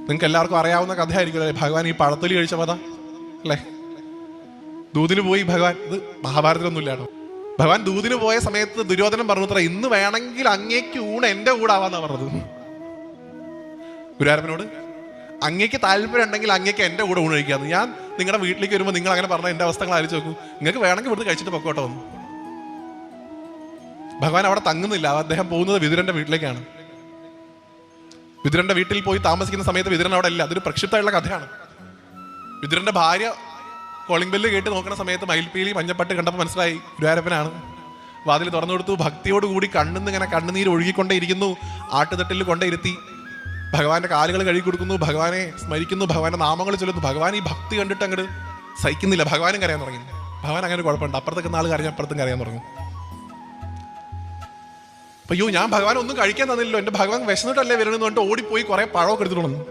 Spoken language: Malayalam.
നിങ്ങൾക്ക് എല്ലാവർക്കും അറിയാവുന്ന കഥയായിരിക്കും അല്ലേ, ഭഗവാൻ ഈ പഴത്തൊലി കഴിച്ച കഥ അല്ലേ. ദൂതിന് പോയി ഭഗവാൻ, ഇത് മഹാഭാരതത്തിലൊന്നുമില്ലാട്ടോ. ഭഗവാൻ ദൂതിന് പോയ സമയത്ത് ദുര്യോധനൻ പറഞ്ഞു അത്ര, ഇന്ന് വേണമെങ്കിൽ അങ്ങേക്ക് ഊണ് എന്റെ കൂടെ ആവാന്നാ പറഞ്ഞത്. ഗുരുവായൂരപ്പനോട് അങ്ങേക്ക് താല്പര്യം ഉണ്ടെങ്കിൽ അങ്ങേക്ക് എന്റെ കൂടെ ഊണ് കഴിക്കാന്ന്. ഞാൻ നിങ്ങളുടെ വീട്ടിലേക്ക് വരുമ്പോൾ നിങ്ങൾ അങ്ങനെ പറഞ്ഞാൽ എന്റെ അവസ്ഥകൾ ആലോചിച്ച് നോക്കൂ. നിങ്ങൾക്ക് വേണമെങ്കിൽ ഇവിടുന്ന് കഴിച്ചിട്ട് പൊക്കോട്ടോ വന്നു. ഭഗവാൻ അവിടെ തങ്ങുന്നില്ല, അദ്ദേഹം പോകുന്നത് വിതുരന്റെ വീട്ടിലേക്കാണ്. വിതുരന്റെ വീട്ടിൽ പോയി താമസിക്കുന്ന സമയത്ത് വിതുരൻ അവിടെ ഇല്ല. അതൊരു പ്രക്ഷിപ്തമായുള്ള കഥയാണ്. വിതുരന്റെ ഭാര്യ കോളിംഗ് ബെല്ല് കേട്ട് നോക്കുന്ന സമയത്ത് മയിൽപ്പീലി മഞ്ഞപ്പട്ട് കണ്ടപ്പോൾ മനസ്സിലായി ഗുരുവായൂരപ്പനാണ്. വാതിൽ തുറന്നു കൊടുത്തു. ഭക്തിയോടുകൂടി ഇങ്ങനെ കണ്ണുനീര് ഒഴുകിക്കൊണ്ടേ ഇരിക്കുന്നു. ആട്ടുതട്ടിൽ കൊണ്ടേ ഇരുത്തി ഭഗവാന്റെ കാലുകൾ കഴുകി കൊടുക്കുന്നു, ഭഗവാനെ സ്മരിക്കുന്നു, ഭഗവാന്റെ നാമങ്ങൾ ചൊല്ലുന്നു. ഭഗവാൻ ഈ ഭക്തി കണ്ടിട്ട് അങ്ങോട്ട് സഹിക്കുന്നില്ല, ഭഗവാനും കരയാൻ തുടങ്ങി. ഭഗവാൻ അങ്ങനെ കുഴപ്പമുണ്ട്, അപ്പുറത്തേക്ക് നാൾ കരഞ്ഞ അപ്പുറത്തും കരയാൻ തുടങ്ങും. അയ്യോ, ഞാൻ ഭഗവാൻ ഒന്നും കഴിക്കാൻ തന്നില്ലല്ലോ, എന്റെ ഭഗവാൻ വിശന്നിട്ടല്ലേ വരണമെന്ന് പറഞ്ഞിട്ട് ഓടിപ്പോയി കുറെ പഴമൊക്കെ എടുത്തിട്ട്